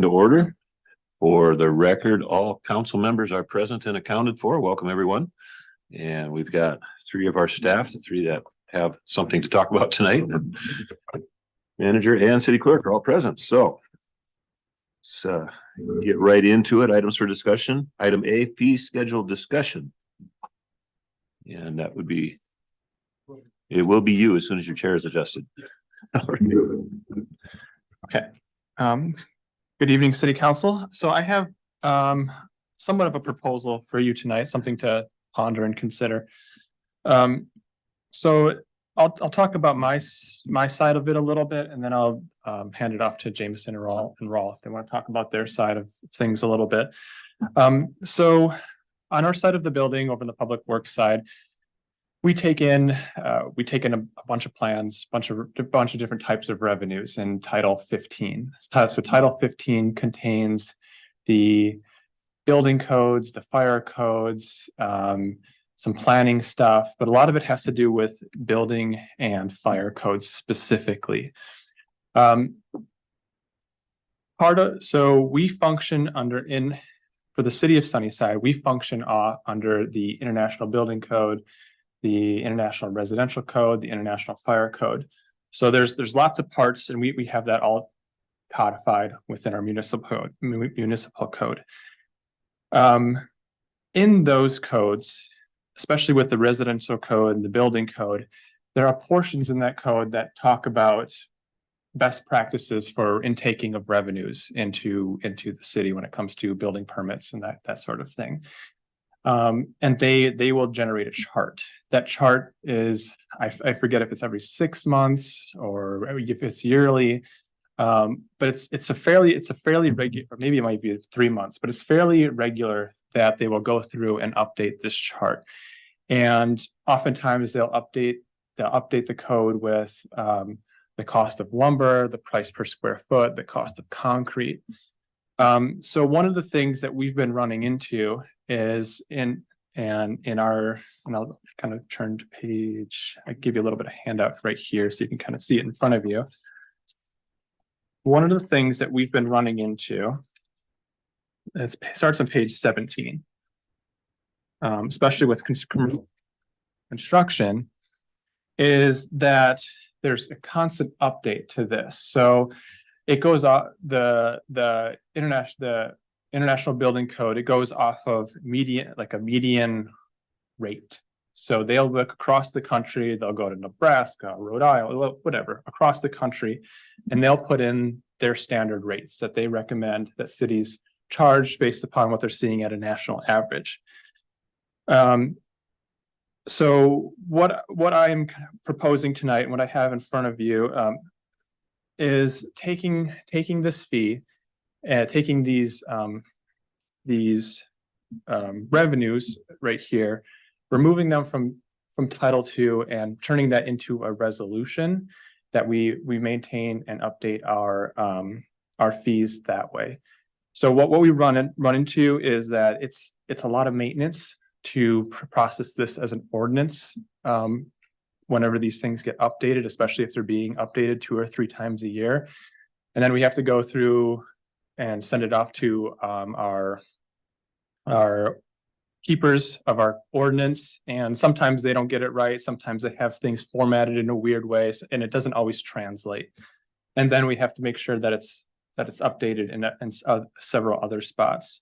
To order. For the record, all council members are present and accounted for. Welcome, everyone. And we've got three of our staff, the three that have something to talk about tonight. Manager and city clerk are all present. So let's get right into it. Items for discussion. Item A, fee schedule discussion. And that would be, it will be you as soon as your chair is adjusted. Okay. Good evening, City Council. So I have somewhat of a proposal for you tonight, something to ponder and consider. So I'll talk about my side of it a little bit, and then I'll hand it off to Jameson and Rawl if they want to talk about their side of things a little bit. So on our side of the building, over on the public works side, we take in a bunch of plans, a bunch of different types of revenues in Title 15. So Title 15 contains the building codes, the fire codes, some planning stuff, but a lot of it has to do with building and fire codes specifically. So we function for the city of Sunnyside, we function under the International Building Code, the International Residential Code, the International Fire Code. So there's lots of parts, and we have that all codified within our municipal code. In those codes, especially with the residential code and the building code, there are portions in that code that talk about best practices for intaking of revenues into the city when it comes to building permits and that sort of thing. And they will generate a chart. That chart is, I forget if it's every 6 months or if it's yearly, but it's a fairly regular, or maybe it might be 3 months, but it's fairly regular that they will go through and update this chart. And oftentimes they'll update the code with the cost of lumber, the price per square foot, the cost of concrete. So one of the things that we've been running into is and I'll kind of turn to page, I give you a little bit of handout right here so you can kind of see it in front of you. One of the things that we've been running into, it starts on page 17, especially with construction, is that there's a constant update to this. So it goes off the International Building Code. It goes off of a median rate. So they'll look across the country. They'll go to Nebraska, Rhode Island, whatever, across the country, and they'll put in their standard rates that they recommend that cities charge based upon what they're seeing at a national average. So what I'm proposing tonight, and what I have in front of you, is taking this fee and taking these revenues right here, removing them from Title II and turning that into a resolution that we maintain and update our fees that way. So what we run into is that it's a lot of maintenance to process this as an ordinance whenever these things get updated, especially if they're being updated 2 or 3 times a year. And then we have to go through and send it off to our keepers of our ordinance. And sometimes they don't get it right. Sometimes they have things formatted in a weird way, and it doesn't always translate. And then we have to make sure that it's updated in several other spots.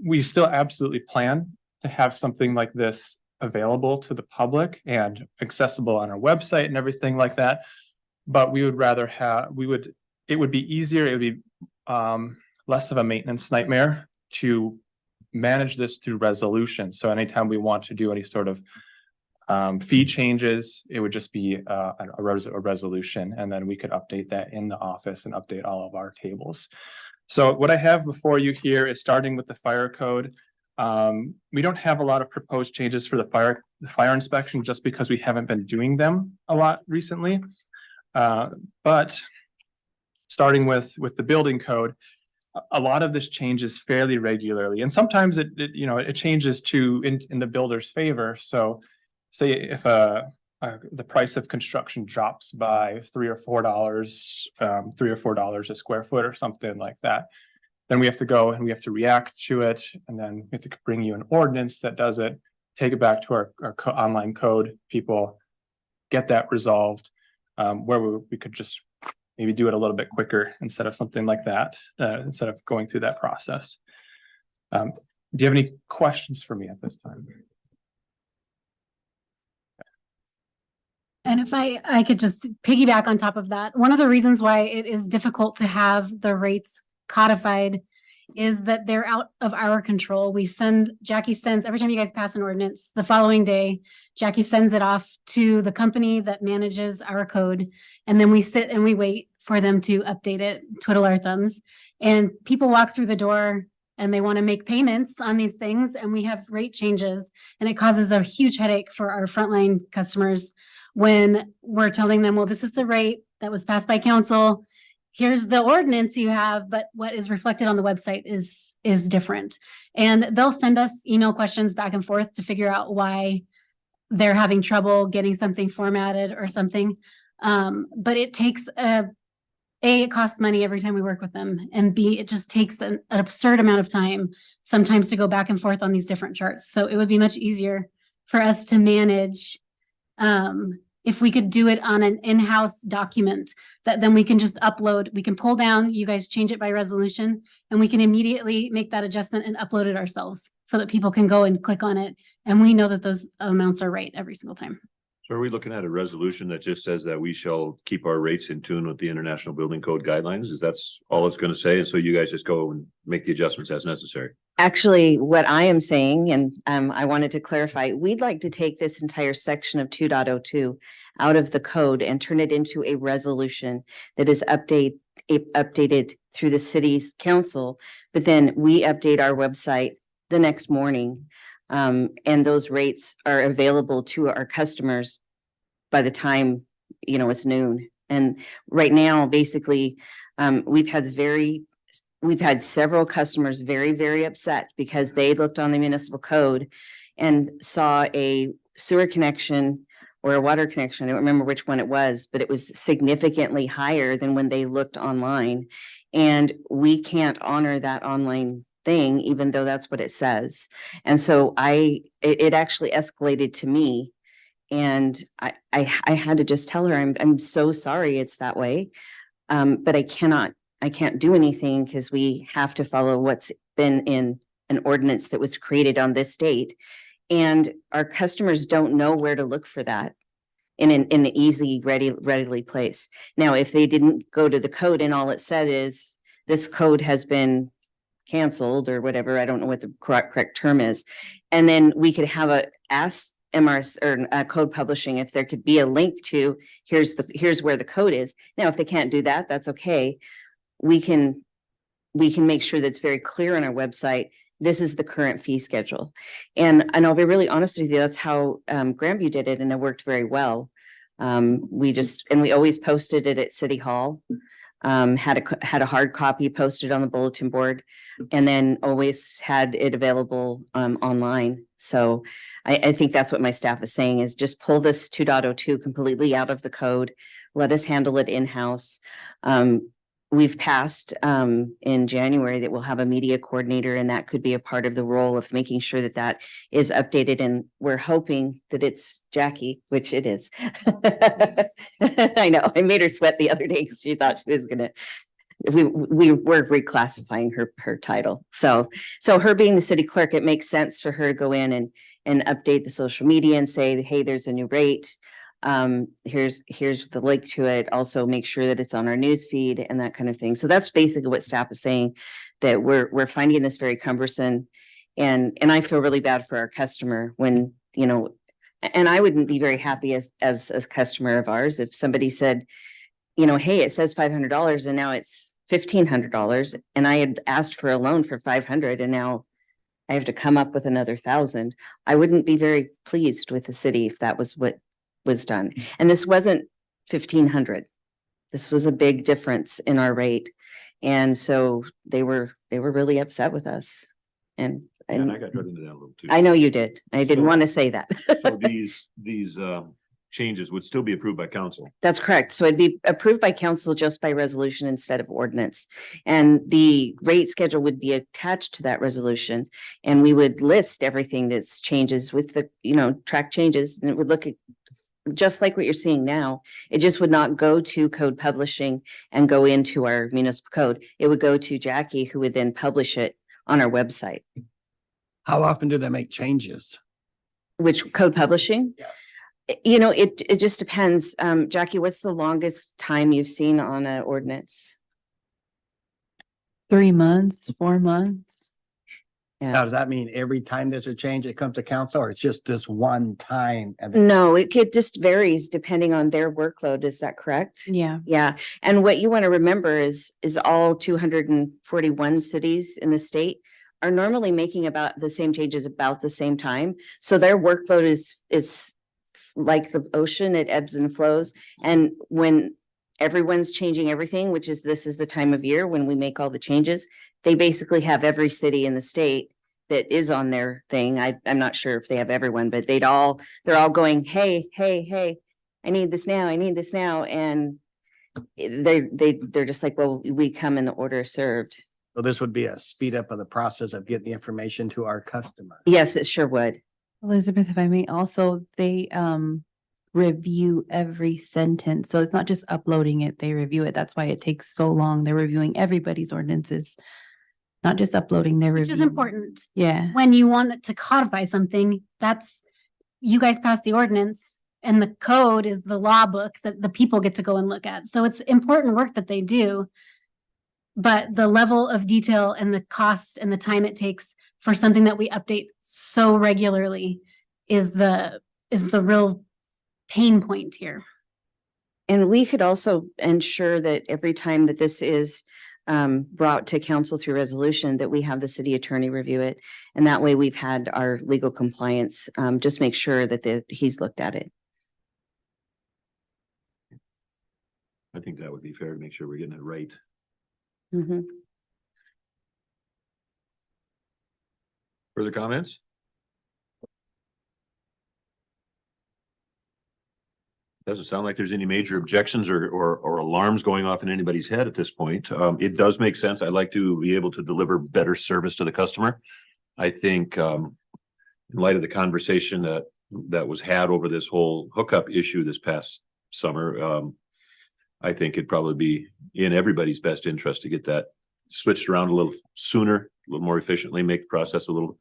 We still absolutely plan to have something like this available to the public and accessible on our website and everything like that. But we would rather it would be easier, it would be less of a maintenance nightmare to manage this through resolution. So anytime we want to do any sort of fee changes, it would just be a resolution, and then we could update that in the office and update all of our tables. So what I have before you here is starting with the fire code. We don't have a lot of proposed changes for the fire inspection just because we haven't been doing them a lot recently. But starting with the building code, a lot of this changes fairly regularly, and sometimes it changes in the builder's favor. So say if a the price of construction drops by $3 or $4 a square foot or something like that, then we have to go and we have to react to it. And then we have to bring you an ordinance that does it, take it back to our online code people, get that resolved, where we could just maybe do it a little bit quicker instead of something like that, instead of going through that process. Do you have any questions for me at this time? And if I could just piggyback on top of that, one of the reasons why it is difficult to have the rates codified is that they're out of our control. Jackie sends, every time you guys pass an ordinance, the following day, Jackie sends it off to the company that manages our code. And then we sit and we wait for them to update it, twiddle our thumbs. And people walk through the door and they want to make payments on these things. And we have rate changes, and it causes a huge headache for our frontline customers when we're telling them, well, this is the rate that was passed by council. Here's the ordinance you have, but what is reflected on the website is different. And they'll send us email questions back and forth to figure out why they're having trouble getting something formatted or something. But it takes it costs money every time we work with them, and B, it just takes an absurd amount of time sometimes to go back and forth on these different charts. So it would be much easier for us to manage if we could do it on an in-house document that then we can just upload, we can pull down, you guys change it by resolution, and we can immediately make that adjustment and upload it ourselves so that people can go and click on it. And we know that those amounts are right every single time. So are we looking at a resolution that just says that we shall keep our rates in tune with the International Building Code guidelines? Is that's all it's going to say? And so you guys just go and make the adjustments as necessary? Actually, what I am saying, and I wanted to clarify, we'd like to take this entire section of 2.02 out of the code and turn it into a resolution that is updated through the city's council, but then we update our website the next morning. And those rates are available to our customers by the time, it's noon. And right now, basically, we've had several customers very, very upset because they looked on the municipal code and saw a sewer connection or a water connection. I don't remember which one it was, but it was significantly higher than when they looked online. And we can't honor that online thing, even though that's what it says. And so it actually escalated to me, and I had to just tell her, I'm so sorry it's that way. But I can't do anything because we have to follow what's been in an ordinance that was created on this date. And our customers don't know where to look for that in an easy, readily place. Now, if they didn't go to the code and all it said is this code has been canceled or whatever, I don't know what the correct term is. And then we could have ask MRS or code publishing if there could be a link to here's where the code is. Now, if they can't do that, that's okay. We can make sure that's very clear on our website. This is the current fee schedule. And I'll be really honest with you, that's how Grandview did it, and it worked very well. We always posted it at City Hall. Had a hard copy posted on the bulletin board, and then always had it available online. So I think that's what my staff is saying, is just pull this 2.02 completely out of the code. Let us handle it in-house. We've passed in January that we'll have a media coordinator, and that could be a part of the role of making sure that that is updated. And we're hoping that it's Jackie, which it is. I know I made her sweat the other day because she thought she was gonna. We were reclassifying her title. So her being the city clerk, it makes sense for her to go in and update the social media and say, hey, there's a new rate. Here's the link to it. Also make sure that it's on our news feed and that kind of thing. So that's basically what staff is saying, that we're finding this very cumbersome, and I feel really bad for our customer when, and I wouldn't be very happy as a customer of ours if somebody said, hey, it says $500 and now it's $1,500, and I had asked for a loan for $500 and now I have to come up with another $1,000. I wouldn't be very pleased with the city if that was what was done. And this wasn't 1,500. This was a big difference in our rate. And so they were really upset with us. And I got dragged into that a little too. I know you did. I didn't want to say that. So these changes would still be approved by council. That's correct. So it'd be approved by council just by resolution instead of ordinance. And the rate schedule would be attached to that resolution. And we would list everything that's changes with the, track changes, and it would look at just like what you're seeing now. It just would not go to code publishing and go into our municipal code. It would go to Jackie, who would then publish it on our website. How often do they make changes? Which code publishing? Yes. It just depends. Jackie, what's the longest time you've seen on an ordinance? 3 months, 4 months. Now, does that mean every time there's a change, it comes to council, or it's just this one time? And then No, it just varies depending on their workload. Is that correct? Yeah. Yeah. And what you want to remember is all 241 cities in the state are normally making about the same changes about the same time. So their workload is like the ocean, it ebbs and flows. And when everyone's changing everything, which is this is the time of year when we make all the changes, they basically have every city in the state that is on their thing. I'm not sure if they have everyone, but they're all going, hey, I need this now. I need this now. And they're just like, well, we come in the order served. so this would be a speed up of the process of getting the information to our customer. Yes, it sure would. Elizabeth, if I may, also, they review every sentence. So it's not just uploading it, they review it. That's why it takes so long. They're reviewing everybody's ordinances, not just uploading, they're Which is reviewing. important. Yeah. When you want to codify something, you guys pass the ordinance and the code is the law book that the people get to go and look at. So it's important work that they do. But the level of detail and the cost and the time it takes for something that we update so regularly is the real pain point here. And we could also ensure that every time that this is brought to council through resolution, that we have the city attorney review it. And that way we've had our legal compliance, just make sure that he's looked at it. I think that would be fair to make sure we're getting it right. Mhm. Further comments? Doesn't sound like there's any major objections or alarms going off in anybody's head at this point. It does make sense. I'd like to be able to deliver better service to the customer. I think in light of the conversation that was had over this whole hookup issue this past summer, I think it'd probably be in everybody's best interest to get that switched around a little sooner, a little more efficiently, make the process a little.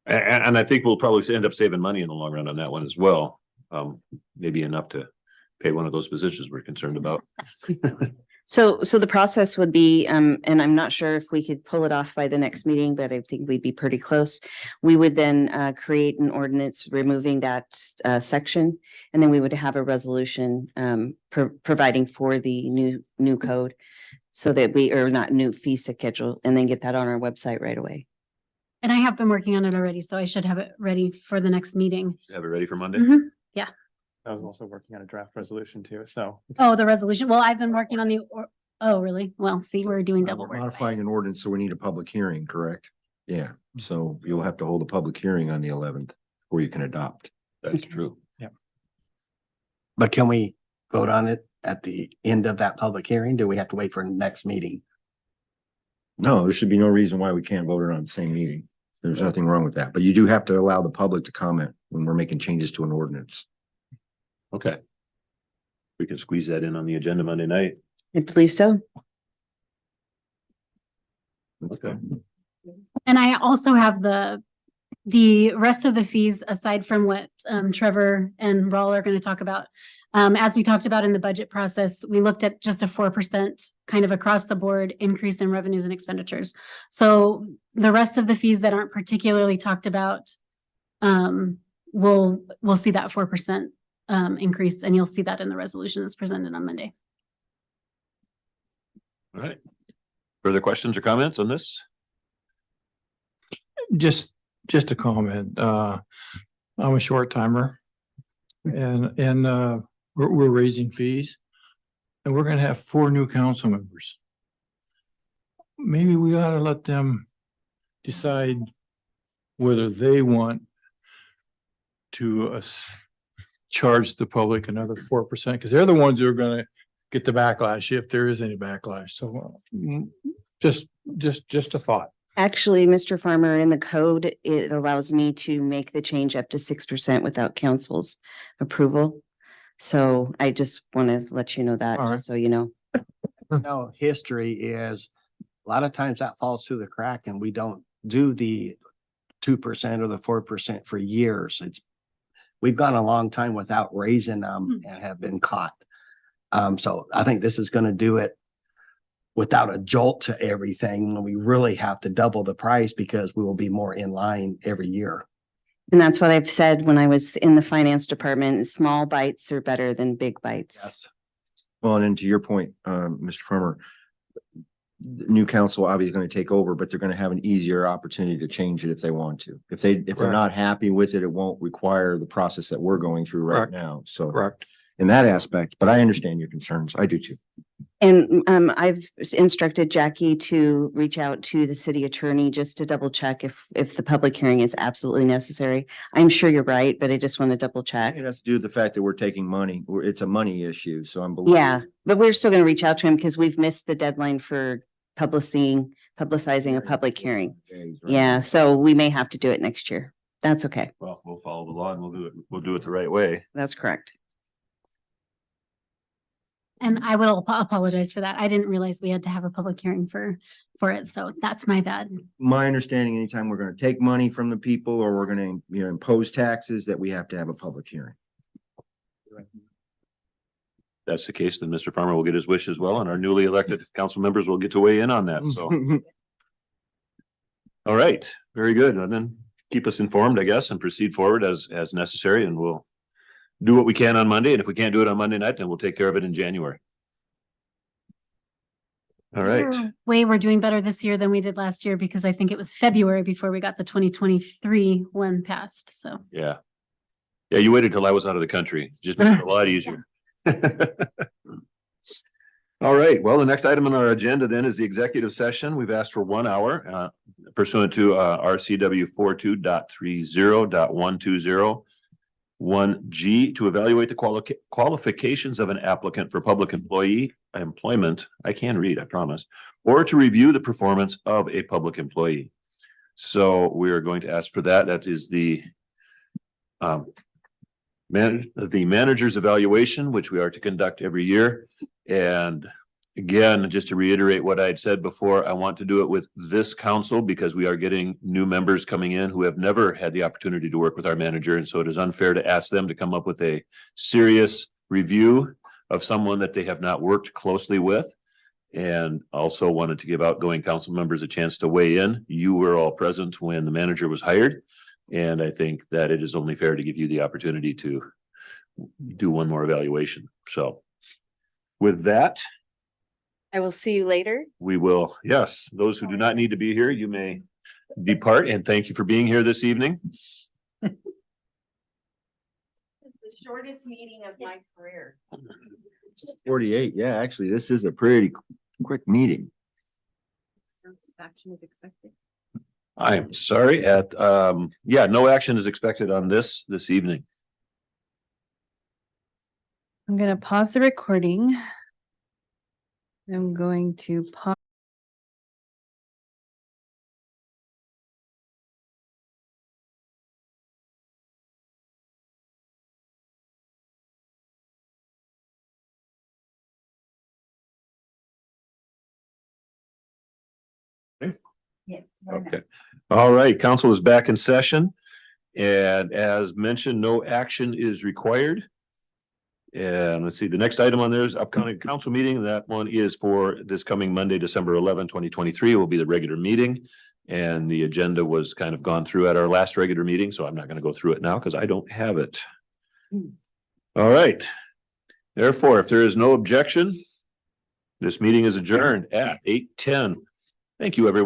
And I think we'll probably end up saving money in the long run on that one as well. Maybe enough to pay one of those positions we're concerned about. So the process would be, and I'm not sure if we could pull it off by the next meeting, but I think we'd be pretty close. We would then create an ordinance removing that section, and then we would have a resolution providing for the new code, so that not new fee schedule, and then get that on our website right away. And I have been working on it already, so I should have it ready for the next meeting. Have it ready for Monday? Mhm. Yeah. I was also working on a draft resolution too, so. Oh, the resolution. Well, I've been working on oh, really? Well, see, we're doing double We're work. modifying an ordinance, so we need a public hearing, correct? Yeah, so you'll have to hold a public hearing on the 11th before you can adopt. That's true. But can we vote on it at the end of that public hearing? Do we have to wait for next meeting? No, there should be no reason why we can't vote it on the same meeting. There's nothing wrong with that, but you do have to allow the public to comment when we're making changes to an ordinance. Okay. We can squeeze that in on the agenda Monday night. I believe so. Okay. And I also have the rest of the fees, aside from what Trevor and Raul are going to talk about. As we talked about in the budget process, we looked at just a 4% kind of across the board increase in revenues and expenditures. So the rest of the fees that aren't particularly talked about, we'll see that 4% increase, and you'll see that in the resolution that's presented on Monday. All right. Further questions or comments on this? Just a comment. I'm a short timer and we're raising fees and we're gonna have 4 new council members. Maybe we ought to let them decide whether they want to charge the public another 4%, because they're the ones who are gonna get the backlash if there is any backlash. So just a thought. Actually, Mr. Farmer, in the code, it allows me to make the change up to 6% without council's approval. So I just want to let you know that, All right. just so you know. No, history is, a lot of times that falls through the crack and we don't do the 2% or the 4% for years. We've gone a long time without raising them and have been caught. So I think this is gonna do it without a jolt to everything, when we really have to double the price because we will be more in line every year. And that's what I've said when I was in the finance department, small bites are better than big bites. Yes. Well, and then to your point, Mr. Farmer, the new council obviously is going to take over, but they're going to have an easier opportunity to change it if they want to. If they're Correct. not happy with it, it won't require the process that we're going through right Correct. now. So Correct. in that aspect, but I understand your concerns. I do too. And I've instructed Jackie to reach out to the city attorney just to double check if the public hearing is absolutely necessary. I'm sure you're right, but I just want to double check. It has to do with the fact that we're taking money. It's a money issue. So I'm. Yeah, but we're still going to reach out to him because we've missed the deadline for publicizing a public hearing. Yeah, so we may have to do it next year. That's okay. Well, we'll follow the law and we'll do it the right way. That's correct. And I will apologize for that. I didn't realize we had to have a public hearing for it. So that's my bad. My understanding, anytime we're going to take money from the people or we're going to, impose taxes, that we have to have a public hearing. That's the case, then Mr. Farmer will get his wish as well, and our newly elected council members will get to weigh in on that, so. All right, very good. And then keep us informed, I guess, and proceed forward as necessary, and we'll do what we can on Monday. And if we can't do it on Monday night, then we'll take care of it in January. All right. We're doing better this year than we did last year because I think it was February before we got the 2023 one passed. So. Yeah. Yeah, you waited till I was out of the country. Just made it a lot easier. All right. Well, the next item on our agenda then is the executive session. We've asked for 1 hour pursuant to RCW 42.30.120.1G to evaluate the qualifications of an applicant for public employment. I can read, I promise, or to review the performance of a public employee. So we are going to ask for that. That is the manager's evaluation, which we are to conduct every year. And again, just to reiterate what I had said before, I want to do it with this council because we are getting new members coming in who have never had the opportunity to work with our manager. And so it is unfair to ask them to come up with a serious review of someone that they have not worked closely with. And also wanted to give outgoing council members a chance to weigh in. You were all present when the manager was hired. And I think that it is only fair to give you the opportunity to do one more evaluation. So with that, I will see you later. we will, yes, those who do not need to be here, you may depart, and thank you for being here this evening. The shortest meeting of my career. 48. Yeah, actually, this is a pretty quick meeting. Action is expected. I'm sorry no action is expected on this evening. I'm gonna pause the recording. I'm going to pause. Okay. All right, council is back in session. And as mentioned, no action is required. And let's see, the next item on there is upcoming council meeting. That one is for this coming Monday, December 11, 2023 will be the regular meeting. And the agenda was kind of gone through at our last regular meeting, so I'm not going to go through it now because I don't have it. All right. Therefore, if there is no objection, this meeting is adjourned at 8:10. Thank you, everyone.